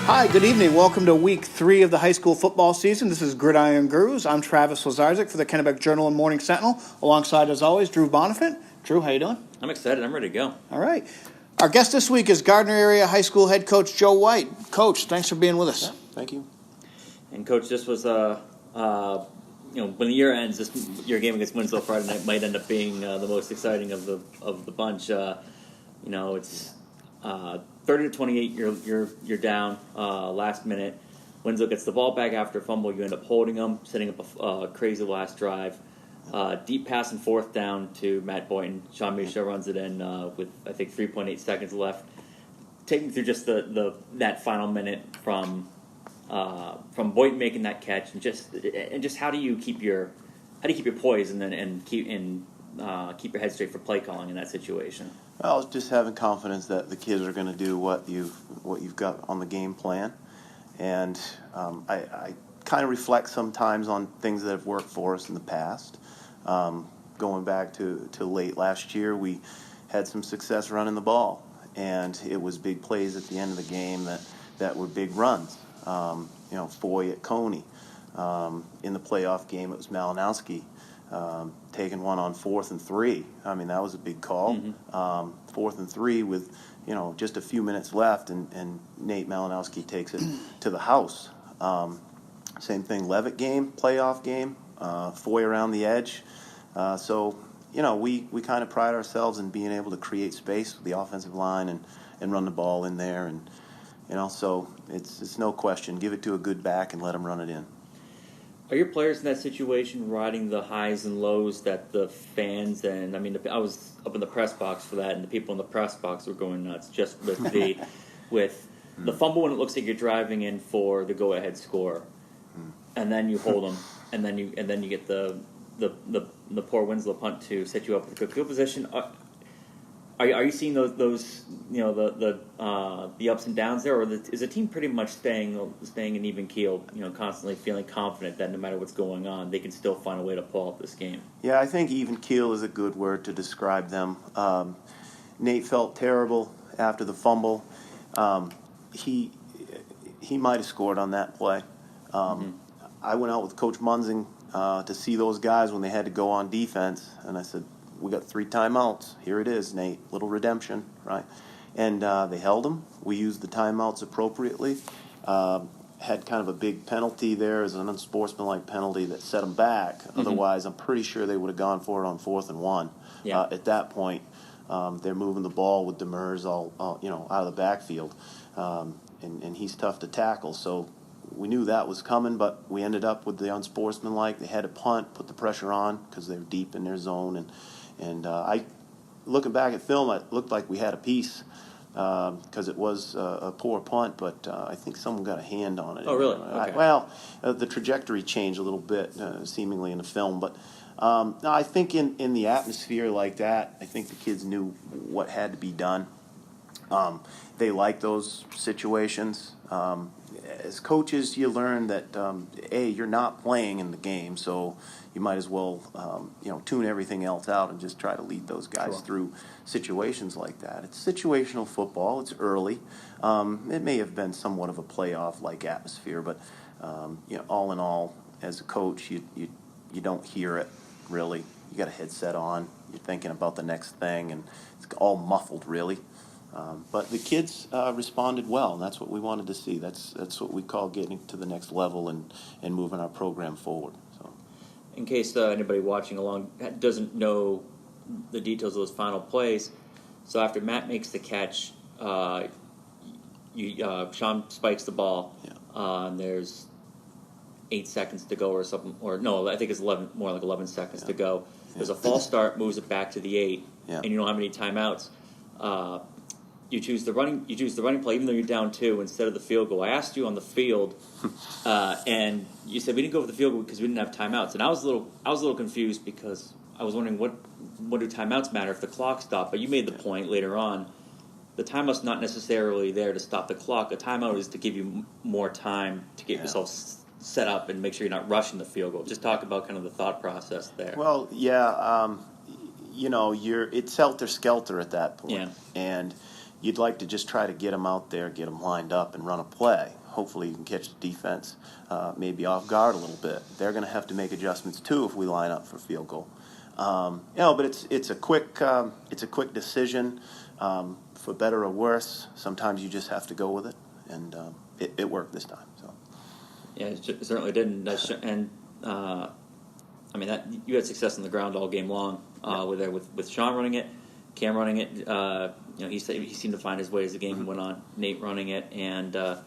Hi, good evening. Welcome to week 3 of the high school football season. This is Gridiron Gurus. I'm Travis Lazarczyk for the Kennebec Journal and Morning Sentinel. Alongside, as always, Drew Bonifant. Drew, how you doing? I'm excited. I'm ready to go. All right. Our guest this week is Gardiner area high school head coach Joe White. Coach, thanks for being with us. Yeah, thank you. And Coach, this was when the year ends, your game against Winslow Friday night might end up being the most exciting of the bunch. It's 30-28. You're down last minute. Winslow gets the ball back after a fumble. You end up holding them, setting up a crazy last drive. Deep pass and fourth down to Matt Boynton. Sean Misha runs it in with I think 3.8 seconds left. Take me through just that final minute from Boynton making that catch and just how do you keep your poise and keep your head straight for play calling in that situation? Well, just having confidence that the kids are going to do what you've got on the game plan, and I kind of reflect sometimes on things that have worked for us in the past. Going back to late last year, we had some success running the ball, and it was big plays at the end of the game that were big runs. Foy at Coney. In the playoff game, it was Malinowski taking one on 4th and 3. I mean, that was a big call. Mm-hmm. 4th and 3 with, just a few minutes left, and Nate Malinowski takes it to the house. Same thing, Levitt game, playoff game, Foy around the edge. We kind of pride ourselves in being able to create space with the offensive line and run the ball in there. And, so it's no question. Give it to a good back and let them run it in. Are your players in that situation riding the highs and lows that the fans and I was up in the press box for that, and the people in the press box were going nuts just with the fumble when it looks like you're driving in for the go-ahead score, and then you hold them, and then you get the poor Winslow punt to set you up with a good field position. Are you seeing those the ups and downs there, or is the team pretty much staying an even keel, constantly feeling confident that no matter what's going on, they can still find a way to pull out this game? Yeah, I think even keel is a good word to describe them. Nate felt terrible after the fumble. He might have scored on that play. I went out with Coach Munzing to see those guys when they had to go on defense, and I said, we got 3 timeouts. Here it is, Nate. Little redemption, right? And they held them. We used the timeouts appropriately. Had kind of a big penalty there as an unsportsmanlike penalty that set them back. Mm-hmm. Otherwise, I'm pretty sure they would have gone for it on 4th and 1. Yeah. At that point, they're moving the ball with Demers all out of the backfield, and he's tough to tackle. So we knew that was coming, but we ended up with the unsportsmanlike. They had to punt, put the pressure on because they were deep in their zone, and I, looking back at film, it looked like we had a piece because it was a poor punt, but I think someone got a hand on it. Oh, really? Okay. The trajectory changed a little bit, seemingly in the film, but no, I think in the atmosphere like that, I think the kids knew what had to be done. They like those situations. As coaches, you learn that you're not playing in the game, so you might as well tune everything else out and just try to lead those guys through situations like that. It's situational football. It's early. It may have been somewhat of a playoff-like atmosphere, but all in all, as a coach, you don't hear it really. You got a headset on. You're thinking about the next thing, and it's all muffled really. But the kids responded well, and that's what we wanted to see. That's what we call getting to the next level and moving our program forward. So, in case anybody watching along doesn't know the details of those final plays, so after Matt makes the catch, Sean spikes the ball, and there's 8 seconds to go or something, or no, I think it's 11 seconds to go. There's a false start, moves it back to the 8, and you don't have any timeouts. You choose the running play, even though you're down 2 instead of the field goal. I asked you on the field, and you said we didn't go for the field goal because we didn't have timeouts. And I was a little confused because I was wondering what do timeouts matter if the clock stopped. But you made the point later on, the timeout's not necessarily there to stop the clock. The timeout is to give you more time to get yourself set up and make sure you're not rushing the field goal. Just talk about kind of the thought process there. Well, it's helter-skelter at that point. Yeah. And you'd like to just try to get them out there, get them lined up, and run a play. Hopefully you can catch the defense maybe off guard a little bit. They're going to have to make adjustments too if we line up for field goal. But it's a quick decision, for better or worse. Sometimes you just have to go with it, and it worked this time. So Yeah, it certainly didn't. And that you had success on the ground all game long. With Sean running it, Cam running it. He seemed to find his way as the game went on. Nate running it, and it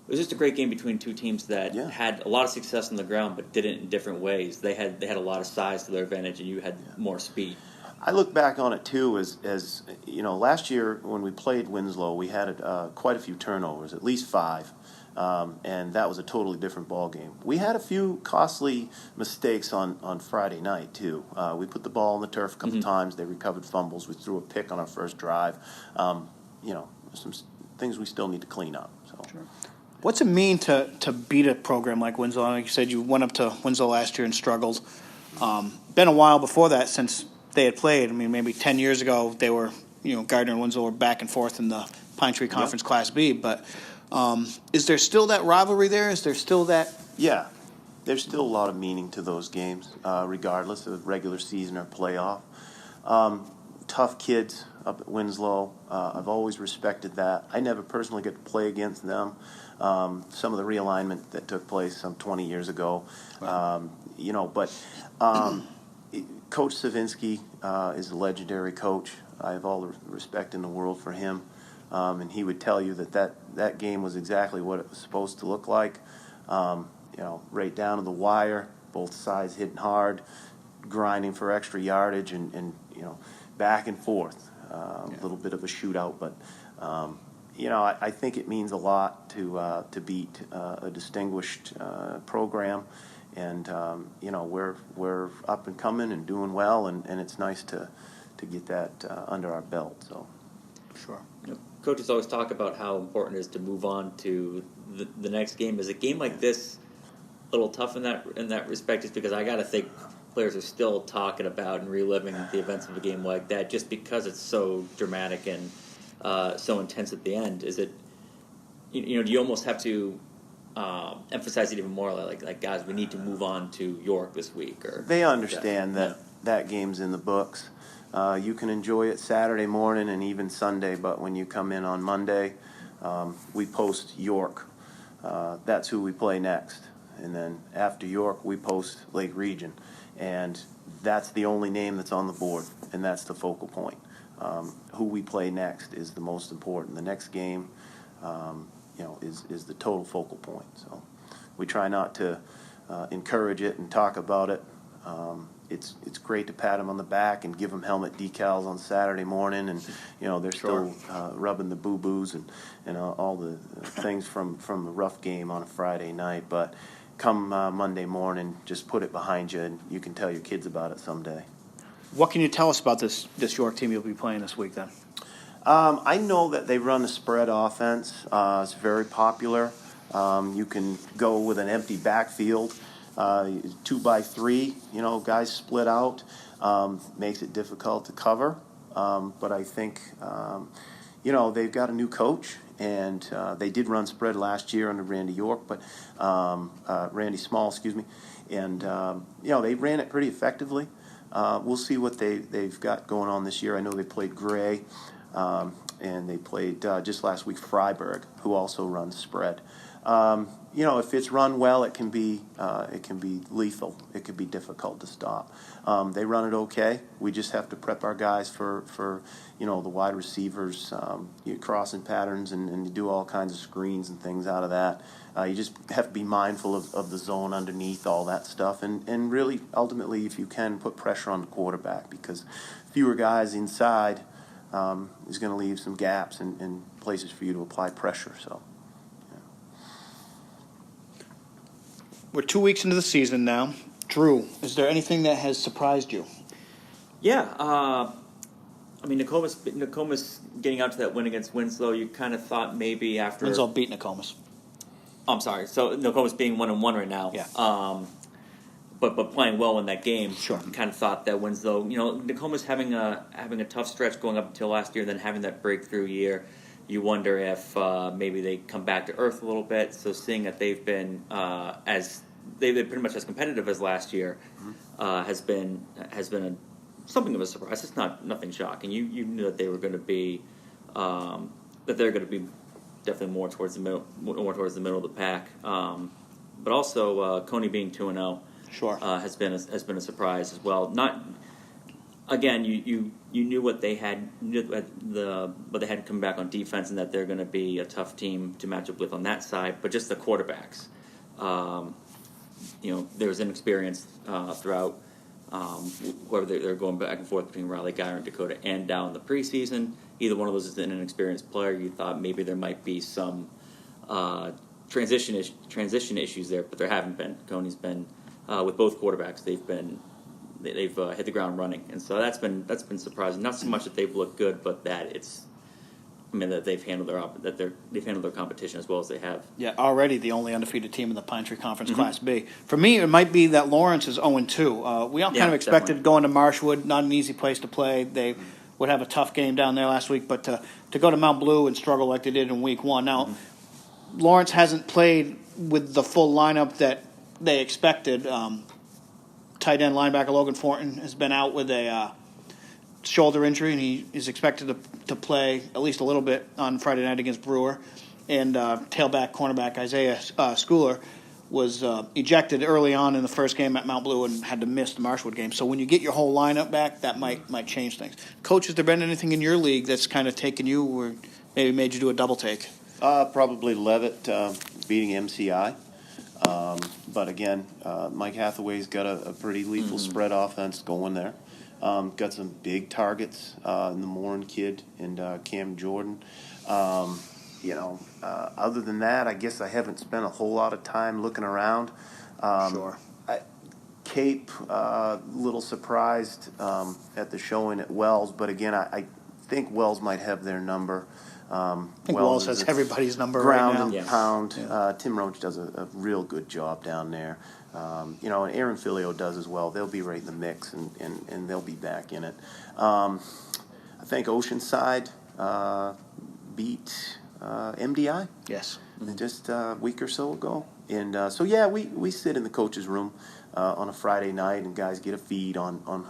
was just a great game between two teams that had a lot of success on the ground, but did it in different ways. They had a lot of size to their advantage, and you had more speed. I look back on it too as last year when we played Winslow, we had quite a few turnovers, at least 5. And that was a totally different ball game. We had a few costly mistakes on Friday night too. We put the ball on the turf a couple times. They recovered fumbles. We threw a pick on our first drive. Some things we still need to clean up. So. Sure. What's it mean to beat a program like Winslow? Like you said, you went up to Winslow last year and struggled. Been a while before that since they had played. I mean, maybe 10 years ago they were, Gardiner and Winslow were back and forth in the Pine Tree Conference Class B, but. Is there still that rivalry there? Is there still that? Yeah, there's still a lot of meaning to those games, regardless of regular season or playoff. Tough kids up at Winslow. I've always respected that. I never personally get to play against them. Some of the realignment that took place some 20 years ago, but Coach Savinsky is a legendary coach. I have all the respect in the world for him. And he would tell you that game was exactly what it was supposed to look like. Right down to the wire, both sides hitting hard, grinding for extra yardage, and back and forth. A little bit of a shootout, but I think it means a lot to beat a distinguished program, and we're up and coming and doing well, and it's nice to get that under our belt. So, sure. Coaches always talk about how important it is to move on to the next game. Is a game like this a little tough in that respect? Just because I got to think players are still talking about and reliving the events of a game like that, just because it's so dramatic and so intense at the end. Is it, do you almost have to emphasize it even more? Like guys, we need to move on to York this week. Or they understand that game's in the books. You can enjoy it Saturday morning and even Sunday, but when you come in on Monday, we post York. That's who we play next. And then after York, we post Lake Region. And that's the only name that's on the board, and that's the focal point. Who we play next is the most important. The next game, is the total focal point. So we try not to encourage it and talk about it. It's great to pat them on the back and give them helmet decals on Saturday morning, and they're still rubbing the boo-boos and all the things from the rough game on a Friday night. But come Monday morning, just put it behind you, and you can tell your kids about it someday. What can you tell us about this York team you'll be playing this week then? I know that they run a spread offense. It's very popular. You can go with an empty backfield. 2x3, guys split out, makes it difficult to cover. But I think, they've got a new coach, and they did run spread last year under Randy Small, and they ran it pretty effectively. We'll see what they've got going on this year. I know they played Gray, and they played just last week Freiburg, who also runs spread. If it's run well, it can be lethal. It can be difficult to stop. They run it okay. We just have to prep our guys for the wide receivers, crossing patterns, and you do all kinds of screens and things out of that. You just have to be mindful of the zone underneath, all that stuff, and really, ultimately, if you can, put pressure on the quarterback, because fewer guys inside is going to leave some gaps and places for you to apply pressure. So. We're 2 weeks into the season now. Drew, is there anything that has surprised you? Yeah. Nokomis getting out to that win against Winslow, you kind of thought maybe after... Winslow beat Nokomis. I'm sorry. So Nokomis being 1-1 right now. Yeah. but playing well in that game. Sure. You kind of thought that Winslow, Tacoma's having a tough stretch going up until last year, then having that breakthrough year. You wonder if maybe they come back to earth a little bit. So seeing that they've been they've been pretty much as competitive as last year has been something of a surprise. It's nothing shocking. You knew that they were going to be definitely more towards the middle of the pack. But also Coney being 2-0 has been a surprise as well. Not again, you knew what they had, but they had come back on defense, and that they're going to be a tough team to match up with on that side. But just the quarterbacks, there was inexperience throughout. Whoever they're going back and forth between Riley, Guyer, and Dakota, and down the preseason. Either one of those is an inexperienced player. You thought maybe there might be some transition issues there, but there haven't been. Coney's been with both quarterbacks. They've hit the ground running, and so that's been surprising. Not so much that they've looked good, but that that they've handled their competition as well as they have. Yeah, already the only undefeated team in the Pine Tree Conference Class B. For me, it might be that Lawrence is 0-2. We all kind of expected definitely. going to Marshwood, not an easy place to play. They would have a tough game down there last week, but to go to Mount Blue and struggle like they did in week 1. Now, Lawrence hasn't played with the full lineup that they expected. Tight end linebacker Logan Fortin has been out with a shoulder injury, and he is expected to play at least a little bit on Friday night against Brewer. And tailback cornerback Isaiah Schooler was ejected early on in the first game at Mount Blue and had to miss the Marshwood game. So when you get your whole lineup back, that might change things. Coach, has there been anything in your league that's kind of taken you or maybe made you do a double take? Probably Levitt beating MCI. But again, Mike Hathaway's got a pretty lethal spread offense going there. Got some big targets in the Morin kid and Cam Jordan. Other than that, I guess I haven't spent a whole lot of time looking around. Sure. Cape, little surprised at the showing at Wells, but again, I think Wells might have their number. I think Wells has everybody's number ground right now. and Yeah. pound. Yeah. Tim Roach does a real good job down there. And Aaron Filio does as well. They'll be right in the mix, and they'll be back in it. I think Oceanside beat MDI Yes. just a week or so ago. And we sit in the coach's room on a Friday night, and guys get a feed on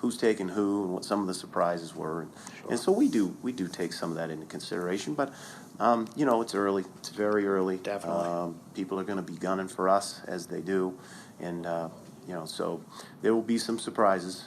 who's taking who and what some of the surprises were. And so we do take some of that into consideration. But, it's early. It's very early. Definitely. People are going to be gunning for us, as they do. And, so there will be some surprises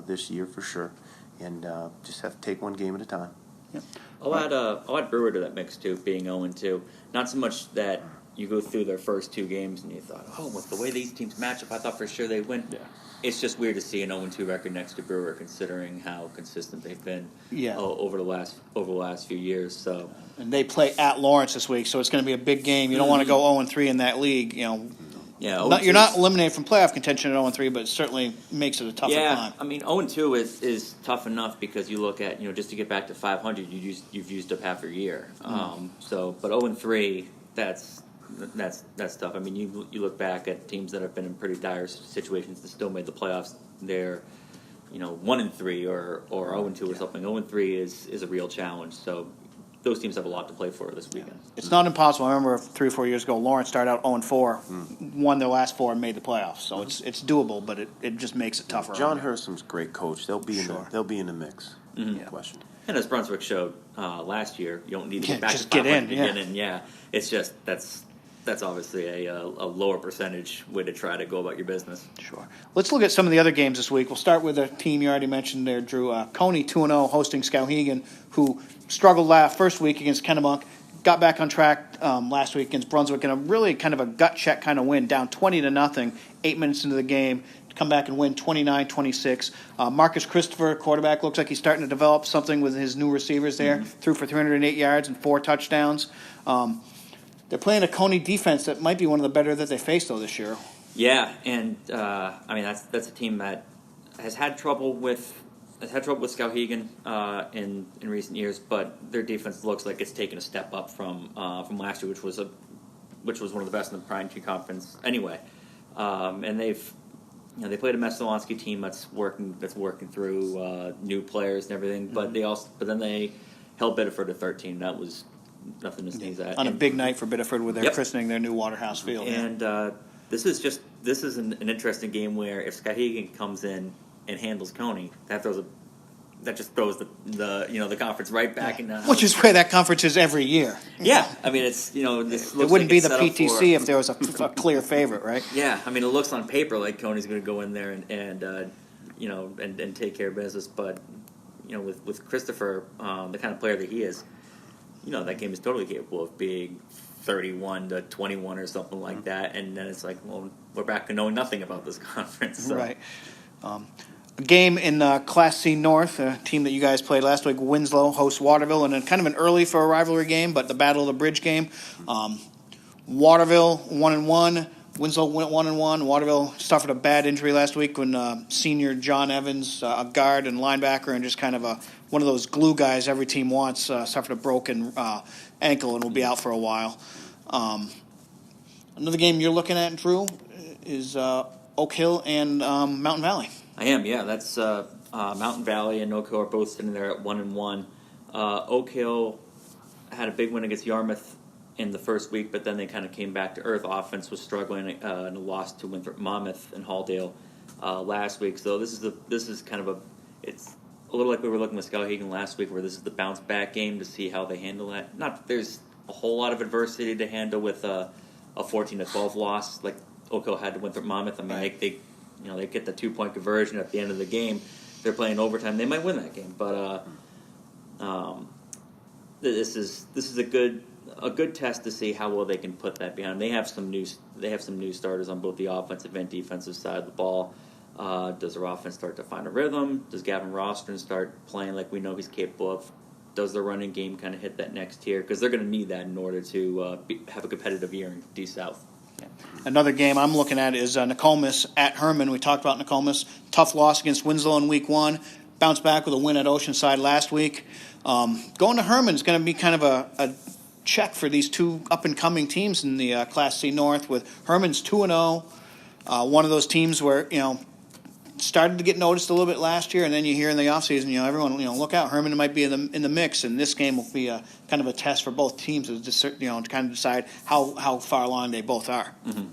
this year for sure. And just have to take one game at a time. Yep. I'll add Brewer to that mix, too, being 0-2. Not so much that you go through their first 2 games and you thought, with the way these teams match up, I thought for sure they'd win. Yeah. It's just weird to see an 0-2 record next to Brewer, considering how consistent they've been over the last few years. So, and they play at Lawrence this week, so it's going to be a big game. You don't want to go 0-3 in that league. You're not eliminated from playoff contention at 0-3, but it certainly makes it a tougher climb. I mean 0-2 is tough enough because you look at just to get back to 500, you've used up half your year. But 0-3, that's tough. I mean, you look back at teams that have been in pretty dire situations that still made the playoffs. They're 1-3 or 0-2 or something. 0-3 is a real challenge. So those teams have a lot to play for this weekend. It's not impossible. I remember 3 or 4 years ago, Lawrence started out 0-4, won their last 4, and made the playoffs. So it's doable, but it just makes it tougher. John Hersum's a great coach. They'll be in the mix. No question. And as Brunswick showed last year, you don't need to get back just to 500 get in. to get in. Yeah, it's just that's obviously a lower percentage way to try to go about your business. Sure. Let's look at some of the other games this week. We'll start with a team you already mentioned there, Drew. Coney 2-0 hosting Skowhegan, who struggled first week against Kennebunk, got back on track last week against Brunswick in a really kind of a gut check kind of win, down 20-0, 8 minutes into the game, to come back and win 29-26. Marcus Christopher, quarterback, looks like he's starting to develop something with his new receivers there. Threw for 308 yards and 4 touchdowns. They're playing a Coney defense that might be one of the better that they faced, though, this year. Yeah, and that's a team that has had trouble with Skowhegan in recent years, but their defense looks like it's taken a step up from last year, which was one of the best in the Pine Tree Conference anyway. and they've they played a Messalonsky team that's working through new players and everything. But then they held Biddeford to 13. That was nothing to sneeze at. On a big night for Biddeford with their christening their new Waterhouse Field. And this is an interesting game where if Skowhegan comes in and handles Coney, that just throws the conference right back into which is where that conference is every year. Yeah, I mean it's this it wouldn't be the PTC if there was a clear favorite, right? Yeah, I mean it looks on paper like Coney's going to go in there and take care of business, but with Christopher, the kind of player that he is, that game is totally capable of being 31-21 or something like that, and then it's like, well, we're back to knowing nothing about this conference. So. Right. A game in Class C North, a team that you guys played last week, Winslow hosts Waterville, and then kind of an early for a rivalry game, but the Battle of the Bridge game. Waterville 1-1, Winslow went 1-1. Waterville suffered a bad injury last week when senior John Evans, a guard and linebacker, and just kind of one of those glue guys every team wants, suffered a broken ankle and will be out for a while. Another game you're looking at, Drew, is Oak Hill and Mountain Valley. I am, yeah. That's Mountain Valley and Oak Hill are both sitting there at 1-1. Oak Hill had a big win against Yarmouth in the first week, but then they kind of came back to earth. Offense was struggling and lost to Winthrop Monmouth and Halldale last week. So this is kind of it's a little like we were looking with Skowhegan last week, where this is the bounce back game to see how they handle that. Not that there's a whole lot of adversity to handle with a 14-12 loss like Oak Hill had to Winthrop Monmouth. I mean, right. they get the 2-point conversion at the end of the game. They're playing overtime. They might win that game, but this is a good test to see how well they can put that behind. They have some new starters on both the offensive and defensive side of the ball. Does their offense start to find a rhythm? Does Gavin Rostron start playing like we know he's capable of? Does the running game kind of hit that next tier? Because they're going to need that in order to have a competitive year in D-South. Yeah. Another game I'm looking at is Nokomis at Herman. We talked about Nokomis. Tough loss against Winslow in Week 1. Bounced back with a win at Oceanside last week. Going to Herman is going to be kind of a check for these two up-and-coming teams in the Class C North, with Herman's 2-0. One of those teams where, started to get noticed a little bit last year, and then you hear in the offseason, everyone, look out, Herman might be in the mix, and this game will be kind of a test for both teams to kind of decide how far along they both are. Mm-hmm.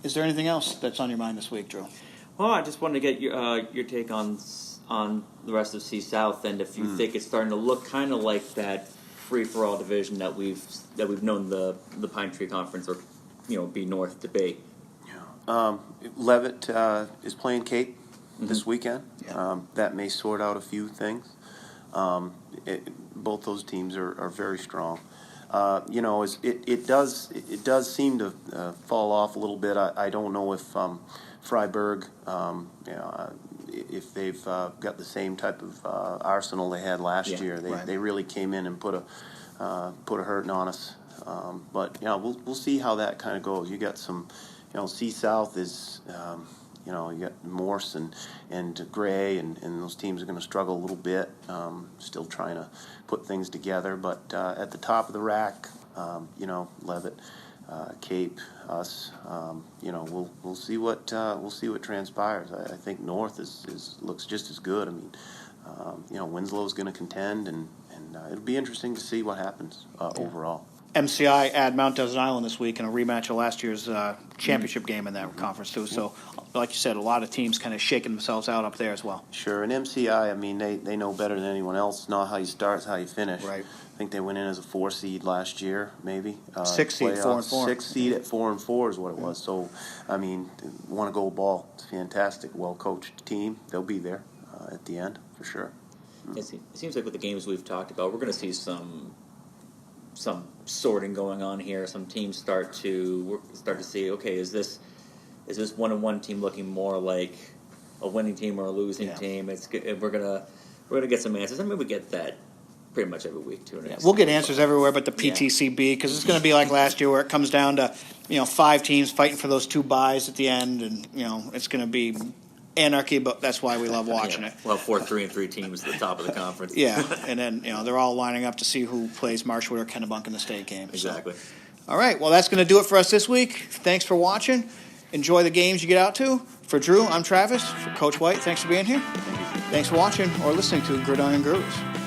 Is there anything else that's on your mind this week, Drew? Well, I just wanted to get your take on the rest of C South, and if you think it's starting to look kind of like that free-for-all division that we've known the Pine Tree Conference or be North to be. Leavitt is playing Cape this weekend. Yeah. That may sort out a few things. Both those teams are very strong. It does seem to fall off a little bit. I don't know if Freiburg, if they've got the same type of arsenal they had last year. They really came in and put a hurting on us. But we'll see how that kind of goes. You got some. C South is, you got Morse and Gray, and those teams are going to struggle a little bit, still trying to put things together. But at the top of the rack, Leavitt, Cape, us, we'll see what transpires. I think North looks just as good. I mean, Winslow's going to contend, and it'll be interesting to see what happens overall. MCI at Mount Desert Island this week in a rematch of last year's championship game in that conference too. So, like you said, a lot of teams kind of shaking themselves out up there as well. Sure, and MCI, I mean, they know better than anyone else. Not how you start, it's how you finish. Right. I think they went in as a 4 seed last year, maybe. 6 seed, 4-4. 6 seed at 4-4 is what it was. So, I mean, won a gold ball. It's fantastic, well coached team. They'll be there at the end for sure. It seems like with the games we've talked about, we're going to see some sorting going on here. Some teams start to see, okay, is this 1-1 team looking more like a winning team or a losing team? We're gonna get some answers. I mean, we get that pretty much every week too. We'll get answers everywhere, but the PTCB, because it's going to be like last year where it comes down to 5 teams fighting for those 2 buys at the end, and it's going to be anarchy, but that's why we love watching it. Well, 4-3-3 teams at the top of the conference. Yeah, and then they're all lining up to see who plays Marshwood or Kennebunk in the state game. Exactly. So. All right, well, that's going to do it for us this week. Thanks for watching. enjoy the games you get out to. For Drew, I'm Travis. For Coach White, thanks for being here. Thanks for watching or listening to Gridiron Gurus.